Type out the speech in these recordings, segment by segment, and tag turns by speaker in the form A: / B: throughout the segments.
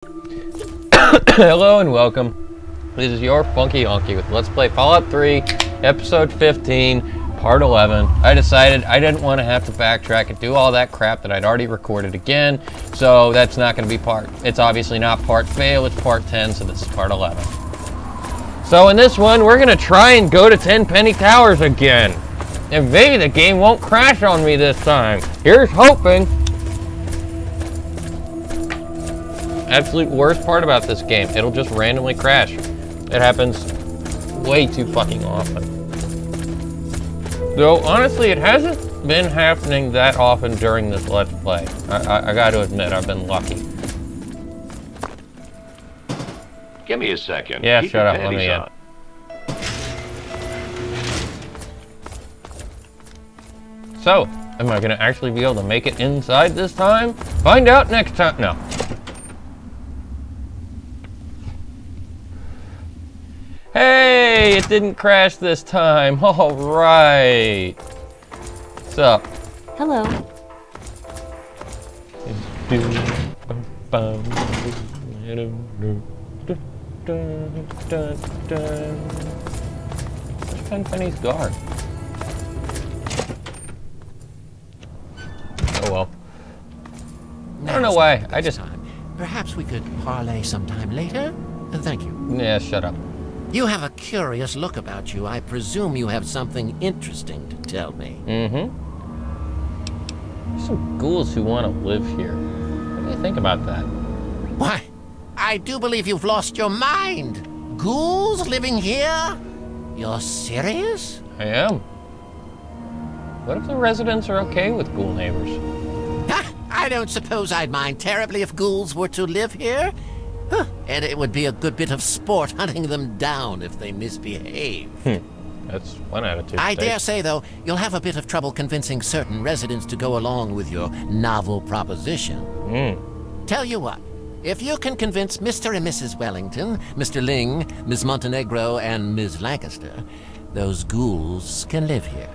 A: Hello and welcome. This is your Funky Honky with Let's Play Fallout 3, Episode 15, Part 11. I decided I didn't want to have to backtrack and do all that crap that I'd already recorded again, so that's not going to be it's obviously not Part Fail, it's Part 10, so this is Part 11. So in this one, we're going to try and go to Tenpenny Towers again. And maybe the game won't crash on me this time. Here's hoping. Absolute worst part about this game, it'll just randomly crash. It happens way too fucking often. Though, honestly, it hasn't been happening that often during this Let's Play. I gotta admit, I've been lucky.
B: Give me a second.
A: Yeah,
B: Keep
A: shut
B: your
A: up, let me in.
B: panties on.
A: So, am I gonna actually be able to make it inside this time? Find out next time. No. Hey, it didn't crash this time. All right. What's up?
C: Hello.
A: Where's Tenpenny's guard? Oh well. I don't know why. I just.
D: Perhaps we could parlay sometime later? Thank you.
A: Yeah, shut up.
D: You have a curious look about you. I presume you have something interesting to tell me.
A: Mm-hmm. There's some ghouls who want to live here. What do you think about that?
D: Why, I do believe you've lost your mind. Ghouls living here? You're serious?
A: I am. What if the residents are okay with ghoul neighbors?
D: I don't suppose I'd mind terribly if ghouls were to live here. Huh. And it would be a good bit of sport hunting them down if they misbehave.
A: That's one attitude.
D: I dare say, though, you'll have a bit of trouble convincing certain residents to go along with your novel proposition. Tell you what, if you can convince Mr. and Mrs. Wellington, Mr. Ling, Miss Montenegro, and Ms. Lancaster, those ghouls can live here.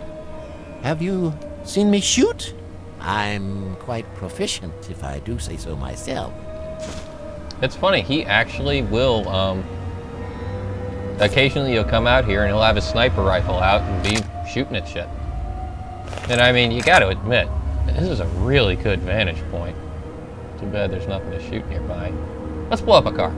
D: Have you seen me shoot? I'm quite proficient, if I do say so myself.
A: It's funny, he actually will, occasionally he'll come out here and he'll have his sniper rifle out and be shooting at shit. And I mean, you gotta admit, this is a really good vantage point. Too bad there's nothing to shoot nearby. Let's blow up a car.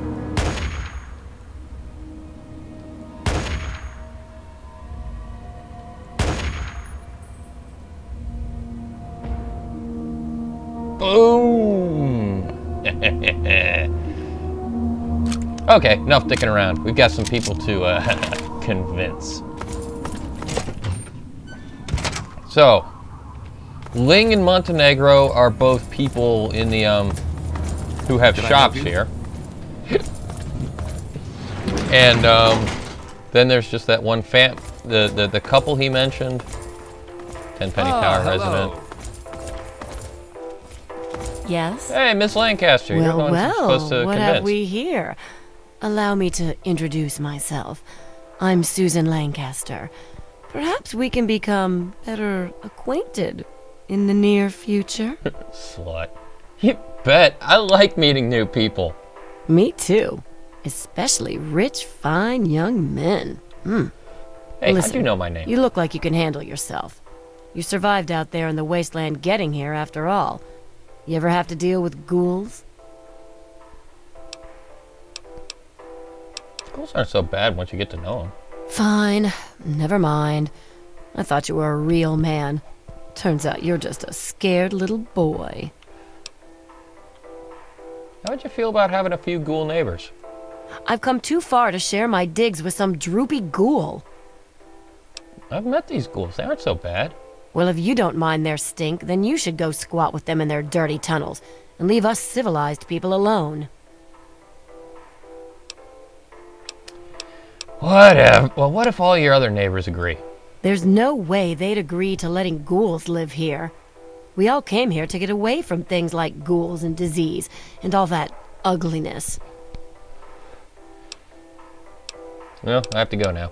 A: Boom! Okay, enough dicking around. We've got some people to convince. So, Ling and Montenegro are both people in the who have shops here. And then there's just that one the couple he mentioned, Tenpenny Tower resident.
C: Yes?
A: Hey, Miss Lancaster, you're the one who's supposed to
C: what
A: convince.
C: have we here? Allow me to introduce myself. I'm Susan Lancaster. Perhaps we can become better acquainted in the near future.
A: Slut. You bet. I like meeting new people.
C: Me too. Especially rich, fine young men.
A: Hey,
C: Listen,
A: how'd you know my name?
C: You look like you can handle yourself. You survived out there in the wasteland getting here, after all. You ever have to deal with ghouls?
A: Ghouls aren't so bad once you get to know them.
C: Fine. Never mind. I thought you were a real man. Turns out you're just a scared little boy.
A: How'd you feel about having a few ghoul neighbors?
C: I've come too far to share my digs with some droopy ghoul.
A: I've met these ghouls. They aren't so bad.
C: Well, if you don't mind their stink, then you should go squat with them in their dirty tunnels and leave us civilized people alone.
A: Whatever. Well, what if all your other neighbors agree?
C: There's no way they'd agree to letting ghouls live here. We all came here to get away from things like ghouls and disease and all that ugliness.
A: Well, I have to go now.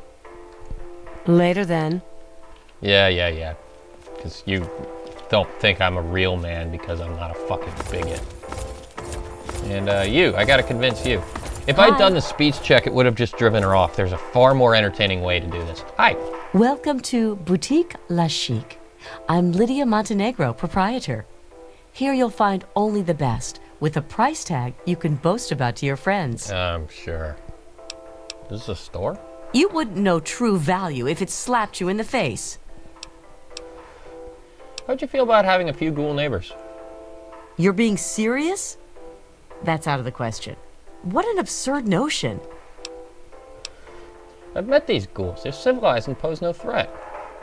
C: Later then.
A: Yeah. Because you don't think I'm a real man because I'm not a fucking bigot. And you, I gotta convince you. If I'd done the speech check, it would have just driven her off. There's a far more entertaining way to do this. Hi.
E: Welcome to Boutique La Chic. I'm Lydia Montenegro, proprietor. Here you'll find only the best, with a price tag you can boast about to your friends.
A: Sure. This is a store?
E: You wouldn't know true value if it slapped you in the face.
A: How'd you feel about having a few ghoul neighbors?
E: You're being serious? That's out of the question. What an absurd notion.
A: I've met these ghouls. They're civilized and pose no threat.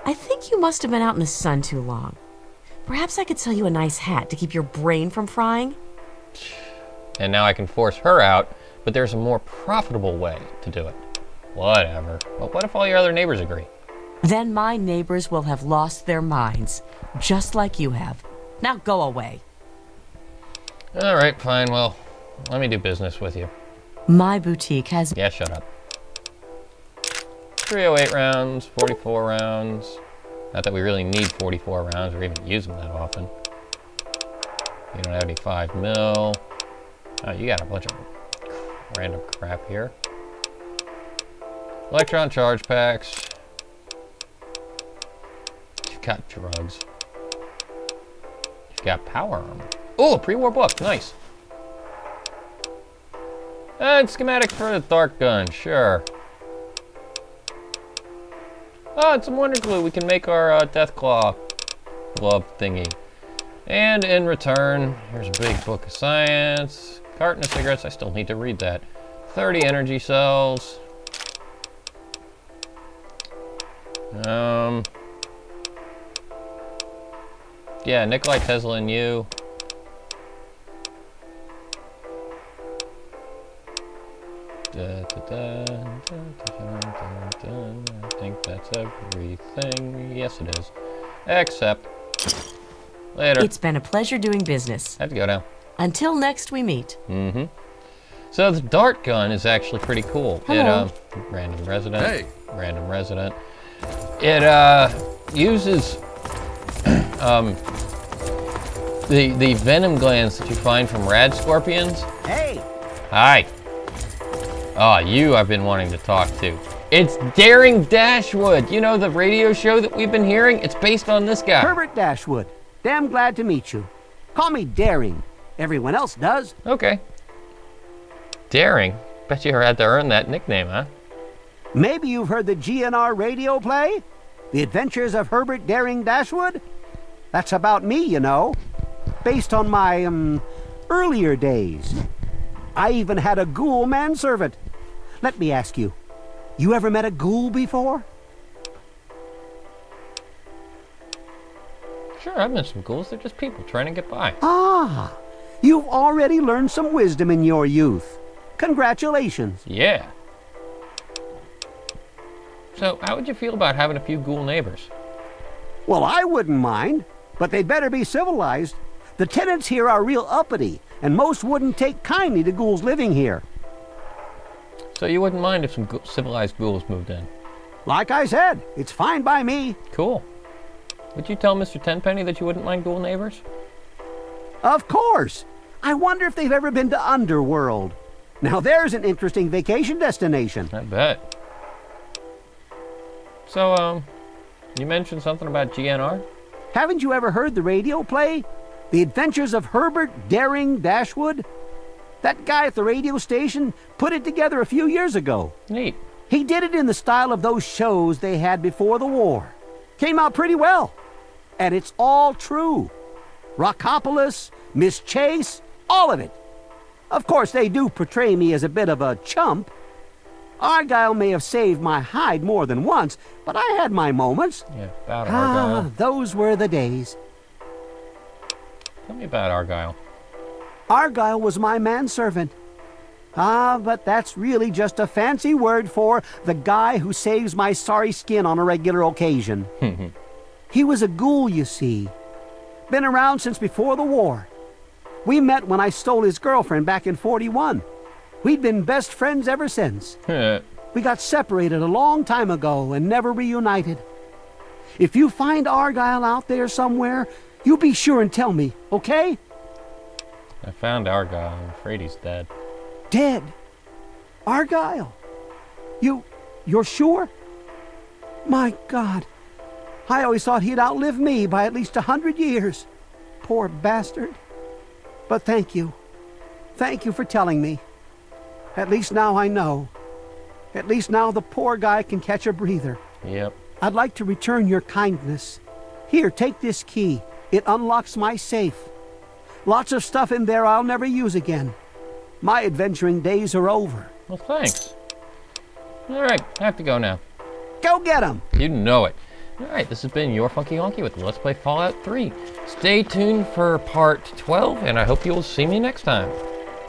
E: I think you must have been out in the sun too long. Perhaps I could sell you a nice hat to keep your brain from frying?
A: And now I can force her out, but there's a more profitable way to do it. Whatever. But what if all your other neighbors agree?
E: Then my neighbors will have lost their minds, just like you have. Now go away.
A: All right, fine. Well, let me do business with you.
E: My boutique has...
A: Yeah, shut up. 308 rounds, 44 rounds. Not that we really need 44 rounds or even use them that often. You don't have any 5 mil. Oh, you got a bunch of random crap here. Electron charge packs. You've got drugs. You've got power armor. Oh, a pre-war book. Nice. And schematics for the dark gun. Sure. Oh, and some wonder glue. We can make our Deathclaw glove thingy. And in return, here's a big book of science. Carton of cigarettes. I still need to read that. 30 energy cells. Yeah, Nikolai Tesla and you. I think that's everything. Yes, it is. Except later.
E: It's been a pleasure doing business.
A: I have to go now.
E: Until next we meet.
A: Mm-hmm. So the dart gun is actually pretty cool.
E: Hello.
A: It random resident.
F: Hey.
A: Random resident. It uses the venom glands that you find from rad scorpions.
G: Hey.
A: Hi. Ah, you I've been wanting to talk to. It's Daring Dashwood. You know the radio show that we've been hearing? It's based on this guy.
G: Herbert Dashwood. Damn glad to meet you. Call me Daring. Everyone else does.
A: Okay. Daring? Bet you had to earn that nickname, huh?
G: Maybe you've heard the GNR radio play? The Adventures of Herbert Daring Dashwood? That's about me, you know. Based on my, earlier days. I even had a ghoul manservant. Let me ask you, you ever met a ghoul before?
A: Sure, I've met some ghouls. They're just people trying to get by.
G: Ah, you've already learned some wisdom in your youth. Congratulations.
A: Yeah. So, how would you feel about having a few ghoul neighbors?
G: Well, I wouldn't mind, but they'd better be civilized. The tenants here are real uppity, and most wouldn't take kindly to ghouls living here.
A: So you wouldn't mind if some civilized ghouls moved in?
G: Like I said, it's fine by me.
A: Cool. Would you tell Mr. Tenpenny that you wouldn't mind ghoul neighbors?
G: Of course. I wonder if they've ever been to Underworld. Now there's an interesting vacation destination.
A: I bet. So, you mentioned something about GNR?
G: Haven't you ever heard the radio play? The Adventures of Herbert Daring Dashwood? That guy at the radio station put it together a few years ago.
A: Neat.
G: He did it in the style of those shows they had before the war. Came out pretty well. And it's all true. Rockopolis, Miss Chase, all of it. Of course, they do portray me as a bit of a chump. Argyle may have saved my hide more than once, but I had my moments.
A: Yeah, about Argyle.
G: Those were the days.
A: Tell me about Argyle.
G: Argyle was my manservant. But that's really just a fancy word for the guy who saves my sorry skin on a regular occasion. He was a ghoul, you see. Been around since before the war. We met when I stole his girlfriend back in '41. We'd been best friends ever since. We got separated a long time ago and never reunited. If you find Argyle out there somewhere, you be sure and tell me, okay?
A: I found Argyle. I'm afraid he's dead.
G: Dead? Argyle? You're sure? My God. I always thought he'd outlive me by at least 100 years. Poor bastard. But thank you. Thank you for telling me. At least now I know. At least now the poor guy can catch a breather.
A: Yep.
G: I'd like to return your kindness. Here, take this key. It unlocks my safe. Lots of stuff in there I'll never use again. My adventuring days are over.
A: Well, thanks. All right, I have to go now.
G: Go get him!
A: You know it. All right, this has been your Funky Honky with Let's Play Fallout 3. Stay tuned for part 12, and I hope you'll see me next time.